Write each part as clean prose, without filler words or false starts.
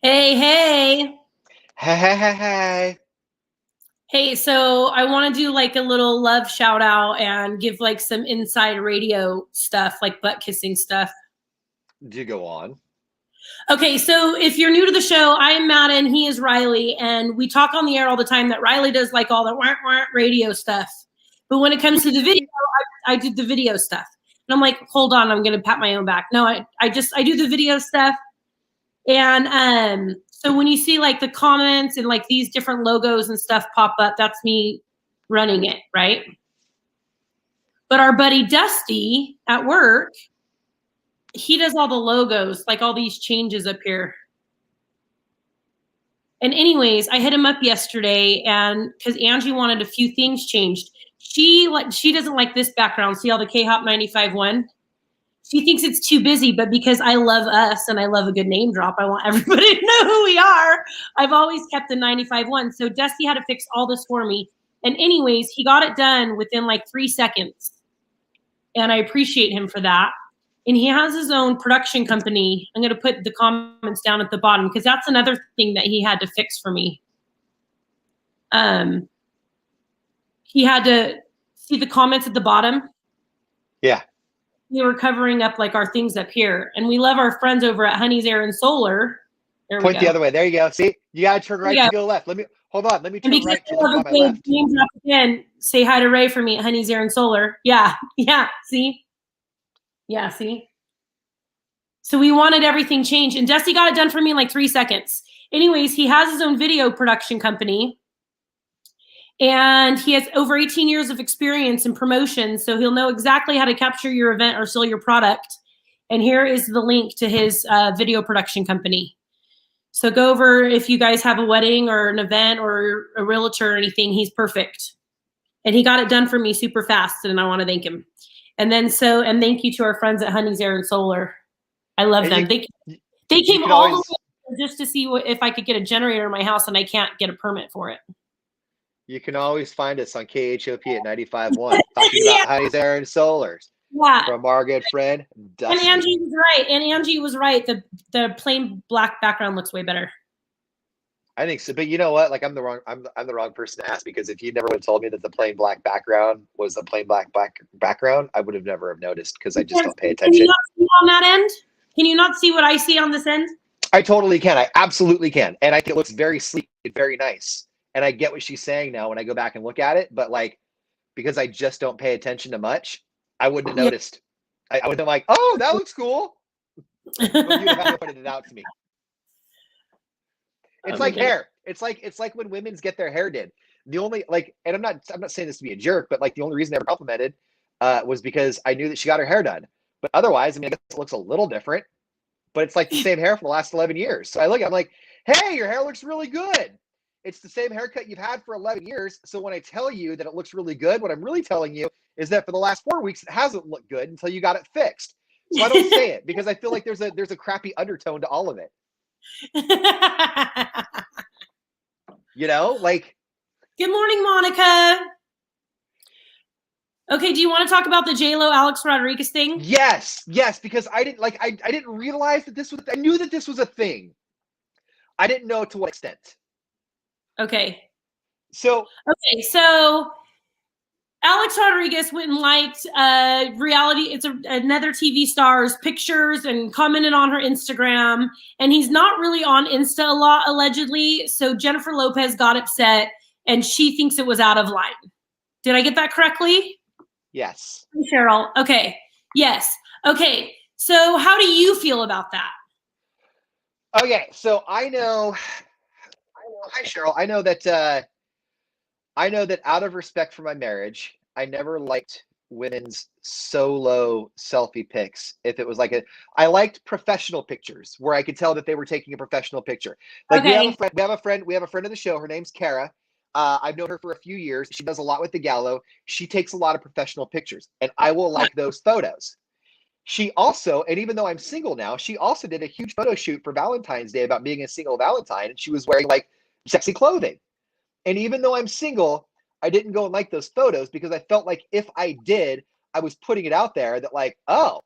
Hey, hey. Hey, hey, hey, hey. Hey, so I want to do like a little love shout out and give like some inside radio stuff, like butt kissing stuff. Do go on. Okay, so if you're new to the show, I am Madden, he is Riley, and we talk on the air all the time that Riley does like all the radio stuff. But when it comes to the video, I do the video stuff. And I'm like, hold on, I'm gonna pat my own back. No, I do the video stuff. And so when you see like the comments and like these different logos and stuff pop up, that's me running it, right? But our buddy Dusty at work, he does all the logos, like all these changes up here. And anyways, I hit him up yesterday and because Angie wanted a few things changed. She doesn't like this background. See all the K-Hop 95.1? She thinks it's too busy, but because I love us and I love a good name drop, I want everybody to know who we are. I've always kept the 95.1. So Dusty had to fix all this for me. And anyways, he got it done within like 3 seconds. And I appreciate him for that. And he has his own production company. I'm going to put the comments down at the bottom because that's another thing that he had to fix for me. He had to see the comments at the bottom. Yeah. We were covering up like our things up here, and we love our friends over at Honey's Air and Solar. There Point the other way. There you go. See, you gotta turn right to go left. Let me turn right to look on my left. Again, say hi to Ray for me at Honey's Air and Solar. Yeah. See. So we wanted everything changed, and Dusty got it done for me in like 3 seconds. Anyways, he has his own video production company. And he has over 18 years of experience in promotion, so he'll know exactly how to capture your event or sell your product. And here is the link to his video production company. So go over if you guys have a wedding or an event or a realtor or anything, he's perfect. And he got it done for me super fast, and I want to thank him. And thank you to our friends at Honey's Air and Solar. I love them. They came all the way just to see if I could get a generator in my house, and I can't get a permit for it. You can always find us on KHOP at 95.1 talking about Honey's Air and Solars. Yeah. From our good friend Dusty. And Angie was right. The plain black background looks way better. I think so, but you know what? Like I'm the wrong person to ask because if you never would have told me that the plain black background was a plain black background, I would have never have noticed because I just don't pay attention. Can you not see on that end? Can you not see what I see on this end? I totally can. I absolutely can, and I think it looks very sleek and very nice. And I get what she's saying now when I go back and look at it, but like, because I just don't pay attention to much, I wouldn't have noticed. I would have been like, oh, that looks cool. But you'd have pointed it out to me. It's like hair. It's like when women's get their hair did. The only and I'm not saying this to be a jerk, but like the only reason I ever complimented was because I knew that she got her hair done. But otherwise, I mean, I guess it looks a little different, but it's like the same hair for the last 11 years. So I'm like, hey, your hair looks really good. It's the same haircut you've had for 11 years. So when I tell you that it looks really good, what I'm really telling you is that for the last 4 weeks, it hasn't looked good until you got it fixed. So I don't say it because I feel like there's a crappy undertone to all of it. You know, like. Good morning, Monica. Okay, do you want to talk about the J-Lo Alex Rodriguez thing? Yes, because I didn't realize that I knew that this was a thing. I didn't know to what extent. Okay. So Alex Rodriguez went and liked reality. It's another TV star's pictures and commented on her Instagram. And he's not really on Insta a lot, allegedly. So Jennifer Lopez got upset and she thinks it was out of line. Did I get that correctly? Yes. Cheryl. Okay. Yes. Okay. So how do you feel about that? Okay. So I know. Hi, Cheryl. I know that out of respect for my marriage, I never liked women's solo selfie pics. If it was I liked professional pictures where I could tell that they were taking a professional picture. Like we have a friend of the show. Her name's Kara. I've known her for a few years. She does a lot with the Gallo. She takes a lot of professional pictures, and I will like those photos. She also, and even though I'm single now, she also did a huge photo shoot for Valentine's Day about being a single Valentine, and she was wearing like sexy clothing. And even though I'm single, I didn't go and like those photos because I felt like if I did, I was putting it out there that like, oh,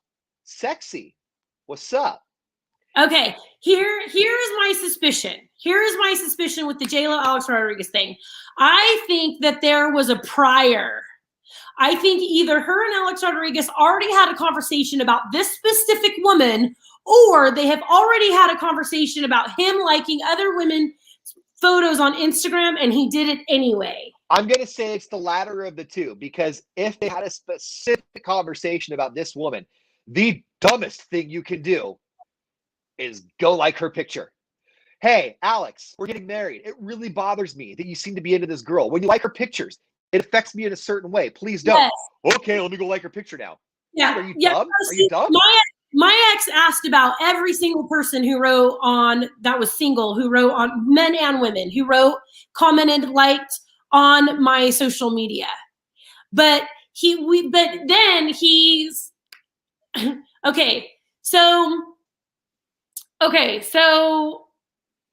sexy, what's up? Okay, here's my suspicion. Here is my suspicion with the J.Lo Alex Rodriguez thing. I think that there was a prior. I think either her and Alex Rodriguez already had a conversation about this specific woman, or they have already had a conversation about him liking other women's photos on Instagram, and he did it anyway. I'm going to say it's the latter of the two, because if they had a specific conversation about this woman, the dumbest thing you can do is go like her picture. Hey, Alex, we're getting married. It really bothers me that you seem to be into this girl. When you like her pictures, it affects me in a certain way. Please don't. Yes. Okay, let me go like her picture now. Yeah. Dude, are you dumb? Are you dumb? My ex asked about every single person who wrote on, that was single, who wrote on, men and women, who wrote, commented, liked on my social media. But then he's, okay, so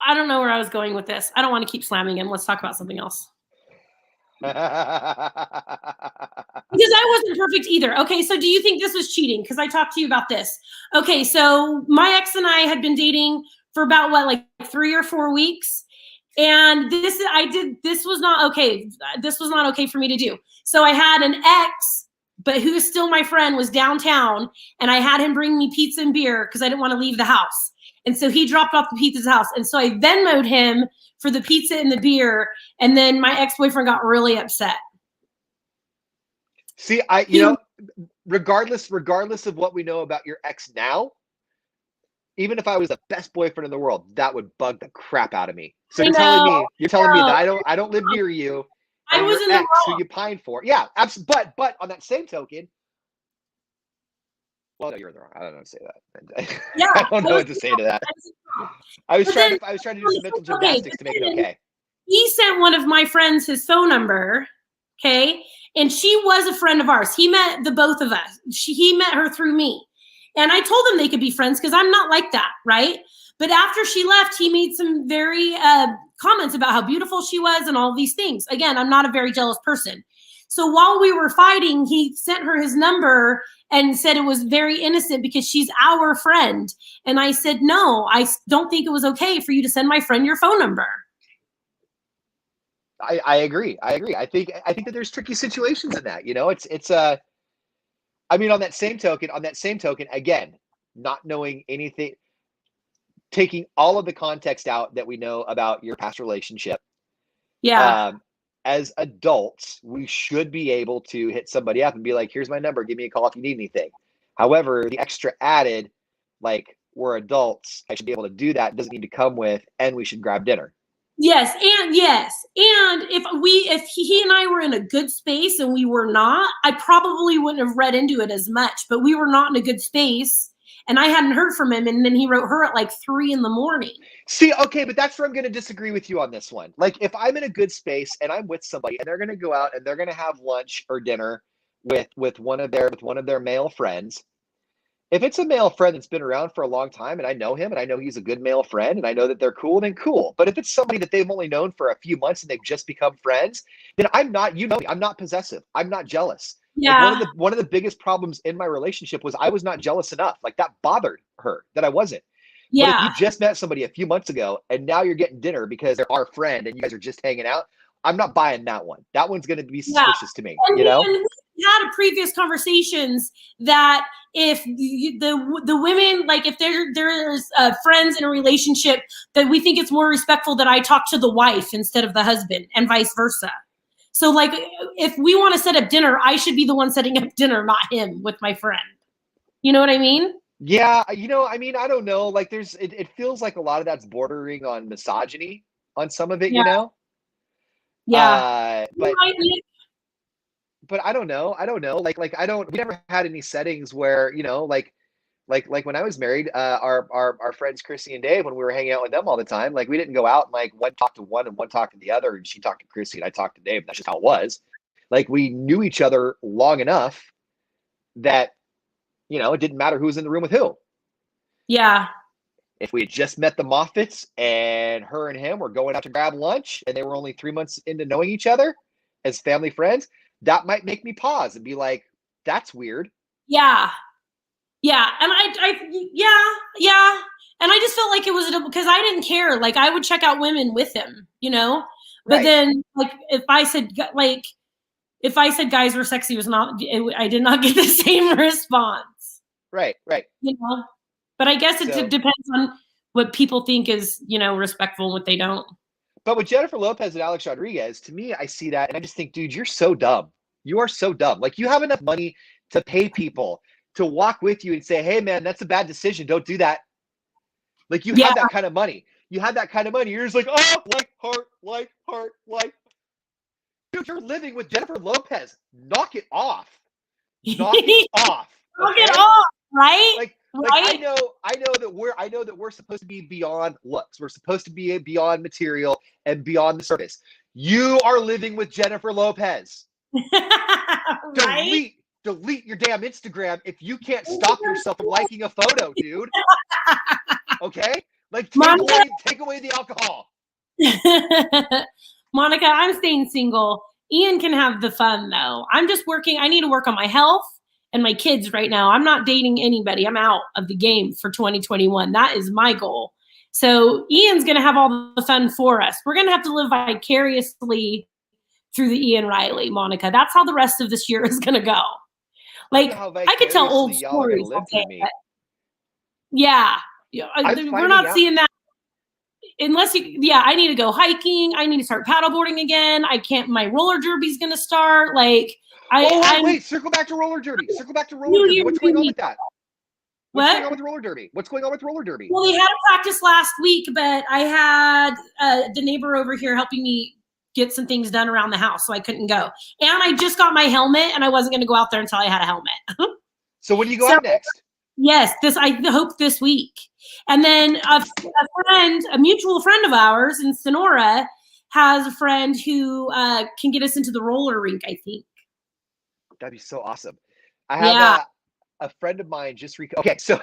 I don't know where I was going with this. I don't want to keep slamming him. Let's talk about something else. Because I wasn't perfect either. Okay, so do you think this was cheating? Because I talked to you about this. Okay, so my ex and I had been dating for about like 3 or 4 weeks. And this was not okay. This was not okay for me to do. So I had an ex, but who's still my friend, was downtown, and I had him bring me pizza and beer because I didn't want to leave the house. And so he dropped off the pizza's house. And so I Venmo'd him for the pizza and the beer. And then my ex-boyfriend got really upset. See, regardless of what we know about your ex now, even if I was the best boyfriend in the world, that would bug the crap out of me. So you're telling me that I don't live near you. I was in the ex who you pine for. Yeah, absolutely. But on that same token, well, no, you're in the wrong. I don't know what to say to that. Yeah, I don't know what to say to that. I was trying to do some mental gymnastics to make it okay. He sent one of my friends his phone number, okay? And she was a friend of ours. He met the both of us. He met her through me. And I told him they could be friends because I'm not like that, right? But after she left, he made some very comments about how beautiful she was and all these things. Again, I'm not a very jealous person. So while we were fighting, he sent her his number and said it was very innocent because she's our friend. And I said, no, I don't think it was okay for you to send my friend your phone number. I agree. I think that there's tricky situations in that. You know, it's I mean, on that same token, again, not knowing anything, taking all of the context out that we know about your past relationship. Yeah. As adults, we should be able to hit somebody up and be like, here's my number, give me a call if you need anything. However, the extra added, like, we're adults, I should be able to do that, doesn't need to come with, and we should grab dinner. Yes. And if he and I were in a good space and we were not, I probably wouldn't have read into it as much, but we were not in a good space and I hadn't heard from him. And then he wrote her at like 3 a.m. See, okay, but that's where I'm going to disagree with you on this one. Like, if I'm in a good space and I'm with somebody and they're going to go out and they're going to have lunch or dinner with one of their male friends, if it's a male friend that's been around for a long time and I know him and I know he's a good male friend and I know that they're cool, then cool. But if it's somebody that they've only known for a few months and they've just become friends, then I'm not, you know me, I'm not possessive. I'm not jealous. Yeah. Like one of the biggest problems in my relationship was I was not jealous enough. Like, that bothered her that I wasn't. Yeah. But if you just met somebody a few months ago and now you're getting dinner because they're our friend and you guys are just hanging out, I'm not buying that one. That one's going to be suspicious to me. And you know, we had previous conversations that if the women, like, if there's friends in a relationship, that we think it's more respectful that I talk to the wife instead of the husband, and vice versa. So, like, if we want to set up dinner, I should be the one setting up dinner, not him with my friend. You know what I mean? Yeah, you know, I mean, I don't know. Like, it feels like a lot of that's bordering on misogyny on some of it, you know? Yeah. But I don't know. We never had any settings where, you know, like when I was married, our friends Chrissy and Dave, when we were hanging out with them all the time, like, we didn't go out and like one talked to one and one talked to the other, and she talked to Chrissy and I talked to Dave. That's just how it was. Like, we knew each other long enough that, you know, it didn't matter who was in the room with who. Yeah. If we had just met the Moffats and her and him were going out to grab lunch and they were only 3 months into knowing each other as family friends, that might make me pause and be like, that's weird. Yeah. Yeah. And yeah. And I just felt like it was because I didn't care. Like I would check out women with him, you know. But Right. then, like, if I said guys were sexy, was not. I did not get the same response. Right. Right. You know. But I guess it So, depends on what people think is, respectful and what they don't. but with Jennifer Lopez and Alex Rodriguez, to me, I see that and I just think, dude, you're so dumb. You are so dumb. Like you have enough money to pay people to walk with you and say, hey, man, that's a bad decision. Don't do that. Like you Yeah. have that kind of money. You have that kind of money. You're just like, oh, like heart. Dude, you're living with Jennifer Lopez. Knock it off. Knock it off. Knock Okay? it off, right? Like right? I know that we're supposed to be beyond looks. We're supposed to be beyond material and beyond the surface. You are living with Jennifer Lopez. Right? Delete your damn Instagram if you can't stop yourself from liking a photo, dude. Okay? Like take away the alcohol. Monica, I'm staying single. Ian can have the fun though. I'm just working. I need to work on my health and my kids right now. I'm not dating anybody. I'm out of the game for 2021. That is my goal. So Ian's going to have all the fun for us. We're going to have to live vicariously through the Ian Riley, Monica. That's how the rest of this year is going to go. Like I could tell old stories. Yeah. We're not seeing that. Unless I need to go hiking. I need to start paddleboarding again. I can't. My roller derby's going to start. Like wait. Circle back to roller derby. What's going on with that? What's going on with roller derby? Well, they had a practice last week, but I had the neighbor over here helping me get some things done around the house, so I couldn't go. And I just got my helmet, and I wasn't going to go out there until I had a helmet. So when do you go out next? Yes, I hope this week. And then a mutual friend of ours in Sonora has a friend who can get us into the roller rink, I think. That'd be so awesome. I have a friend of mine just okay, so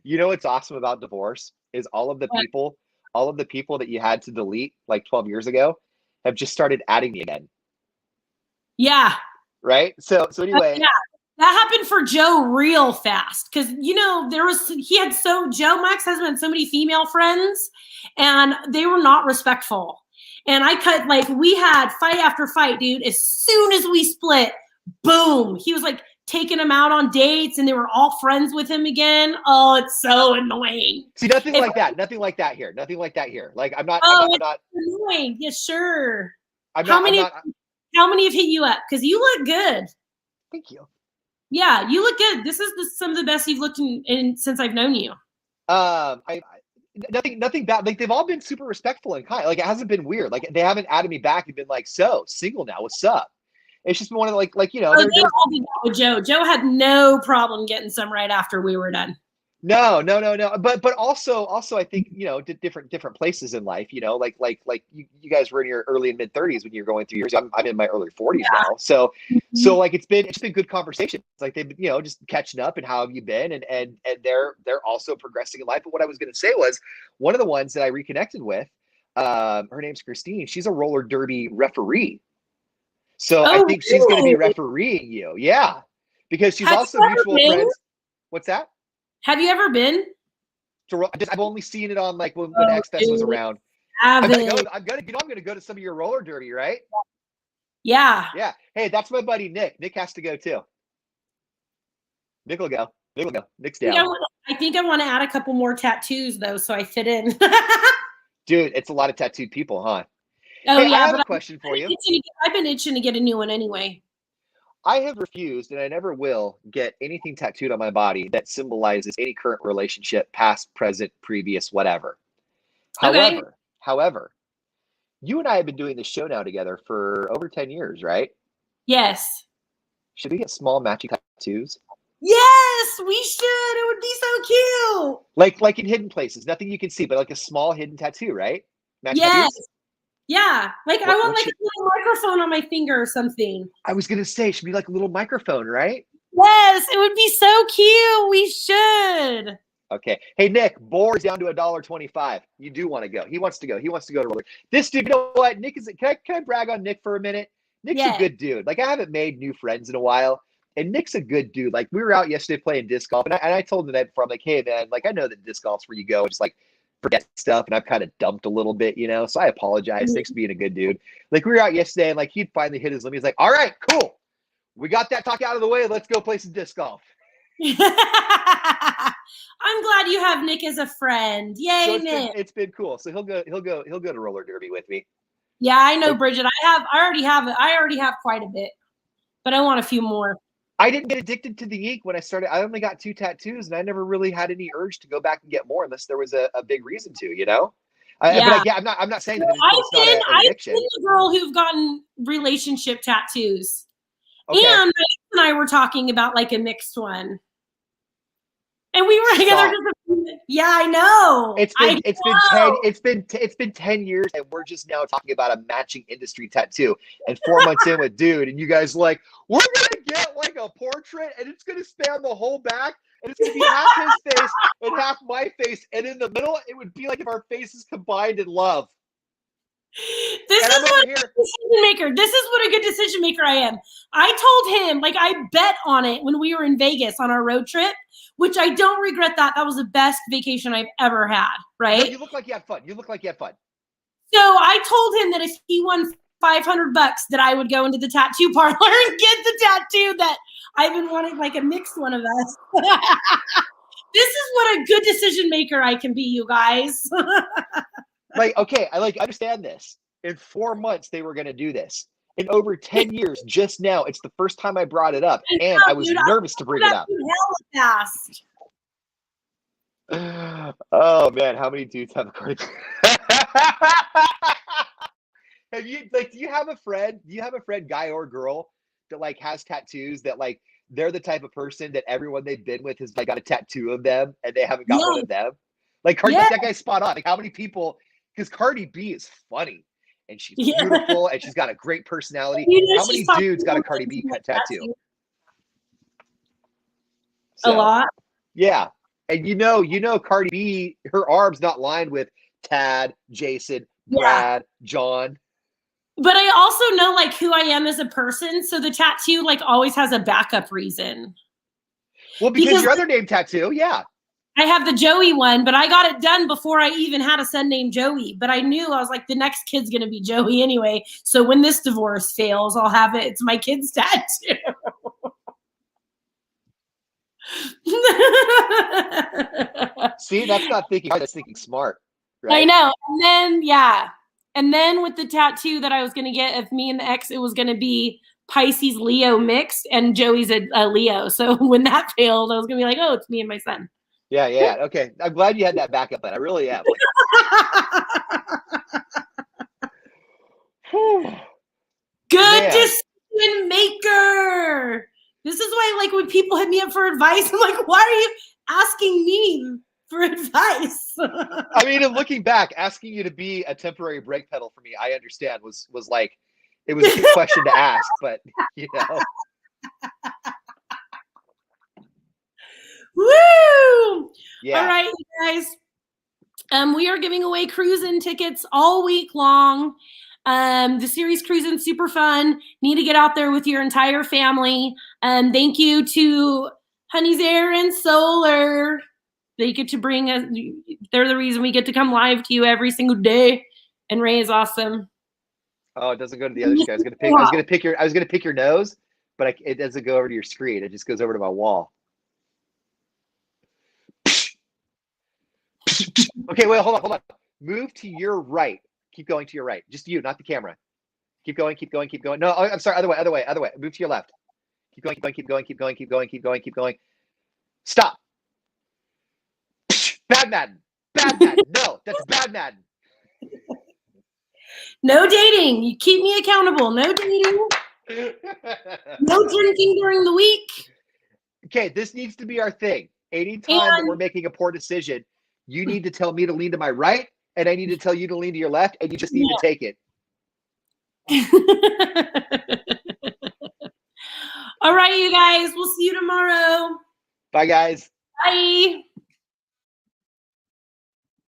you know what's awesome about divorce is all of the people that you had to delete like 12 years ago have just started adding me again. Yeah. Right? So anyway. Yeah. That happened for Joe real fast because Joe, Mike's husband, had so many female friends and they were not respectful. And we had fight after fight, dude. As soon as we split, boom, he was like taking them out on dates and they were all friends with him again. Oh, it's so annoying. See, nothing like that here. Like I'm not. It's annoying. Yeah, sure. How many have hit you up? Because you look good. Thank you. Yeah, you look good. This is some of the best you've looked in since I've known you. Nothing bad. Like they've all been super respectful and kind. Like it hasn't been weird. Like they haven't added me back and been like, so single now, what's up? It's just been one of they all did that with Joe. Joe had no problem getting some right after we were done. No. But also I think, different places in life, like you guys were in your early and mid 30s when you're going through yours. I'm in my early 40s now. So like it's been good conversations. Like they've been, just catching up and how have you been? And they're also progressing in life. But what I was going to say was one of the ones that I reconnected with, her name's Christine. She's a roller derby referee. So I think she's going to be refereeing you. Yeah. Because she's also mutual friends. What's that? Have you ever been? I've only seen it on like when X-Fest was around. I'm gonna go to some of your roller derby, right? Yeah. Yeah. Hey, that's my buddy Nick. Nick has to go too. Nick will go. Nick's down. I think I want to add a couple more tattoos though, so I fit in. Dude, it's a lot of tattooed people, huh? Oh yeah. I have a question for you. I've been itching to get a new one anyway. I have refused, and I never will, get anything tattooed on my body that symbolizes any current relationship, past, present, previous, whatever. Okay. However, you and I have been doing this show now together for over 10 years, right? Yes. Should we get small matching tattoos? Yes, we should. It would be so cute. Like in hidden places, nothing you can see, but like a small hidden tattoo, right? Matching tattoos? Yeah, like I want like a little microphone on my finger or something. I was gonna say it should be like a little microphone, right? Yes, it would be so cute. We should. Okay. Hey Nick, board's down to $1.25. You do want to go. He wants to go. He wants to go to roller. This dude, you know what? Nick is. Can I brag on Nick for a minute? Nick's a good dude. Like I haven't made new friends in a while, And Nick's a good dude. Like, we were out yesterday playing disc golf, and I told him that from like, hey man, like I know that disc golf's where you go and just like forget stuff, and I've kind of dumped a little bit, you know. So I apologize. Thanks for being a good dude. Like, we were out yesterday, and like he'd finally hit his limit. He's like, all right, cool. We got that talk out of the way. Let's go play some disc golf. I'm glad you have Nick as a friend. Yay, So Nick. it's been cool. So he'll go to roller derby with me. Yeah, I know, Bridget. I already have quite a bit, but I want a few more. I didn't get addicted to the ink when I started. I only got 2 tattoos, and I never really had any urge to go back and get more unless there was a big reason to, you know. Yeah. But I'm not saying that it's not an addiction. I've seen a girl who've gotten relationship tattoos, Okay. and my ex and I were talking about like a mixed one, and we were together. Yeah, I know. It's been 10 years, and we're just now talking about a matching industry tattoo. And 4 months in with dude, and you guys are like, we're gonna get like a portrait, and it's gonna span the whole back, and it's gonna be half his face and half my face, and in the middle, it would be like if our faces combined in love. This is what a decision maker. This is what a good decision maker I am. I told him, like, I bet on it when we were in Vegas on our road trip, which I don't regret that. That was the best vacation I've ever had, right? No, you look like you had fun. So I told him that if he won $500, that I would go into the tattoo parlor and get the tattoo that I've been wanting, like a mixed one of us. This is what a good decision maker I can be, you guys. Like, okay, I understand this. In 4 months, they were going to do this. In over 10 years, just now, it's the first time I brought it up, and I was nervous to bring it up. Fast. Oh man, how many dudes have a card? Have you do you have a friend? Do you have a friend, guy or girl, that like has tattoos that like they're the type of person that everyone they've been with has like got a tattoo of them, and they haven't got one of them? Like Cardi, that guy's spot on. Like, how many people? Because Cardi B is funny, and she's beautiful, and she's got a great personality. How many dudes got a Cardi B tattoo? A lot. Yeah. And you know, Cardi B, her arm's not lined with Tad, Jason, Brad, John. But I also know like who I am as a person, so the tattoo like always has a backup reason. Well, because your other name tattoo, yeah. I have the Joey one, but I got it done before I even had a son named Joey. But I knew, I was like, the next kid's gonna be Joey anyway. So when this divorce fails, I'll have it. It's my kid's tattoo. See, that's not thinking hard, that's thinking smart. Right? I know. And then with the tattoo that I was gonna get of me and the ex, it was gonna be Pisces Leo mixed, and Joey's a Leo. So when that failed, I was gonna be like, oh, it's me and my son. Yeah. Okay. I'm glad you had that backup plan. I really am. Good decision maker. This is why, like, when people hit me up for advice, I'm like, why are you asking me for advice? I mean, and looking back, asking you to be a temporary brake pedal for me, I understand was like, it was a good question to ask, but you know. Woo! Yeah. All right, you guys. We are giving away cruising tickets all week long. The series cruising super fun. Need to get out there with your entire family. Thank you to Honey's Air and Solar. They get to bring us. They're the reason we get to come live to you every single day. And Ray is awesome. Oh, it doesn't go to the other screen. I was gonna pick your nose, but it doesn't go over to your screen. It just goes over to my wall. Okay, wait, hold on. Move to your right. Keep going to your right. Just you, not the camera. Keep going. No, I'm sorry. Other way. Move to your left. Keep going. Stop. Bad Madden. No, that's bad Madden. No dating. You keep me accountable. No dating. No drinking during the week. Okay, this needs to be our thing. Anytime that we're making a poor decision, you need to tell me to lean to my right, and I need to tell you to lean to your left, and you just need to take it. All right, you guys. We'll see you tomorrow. Bye, guys. Bye.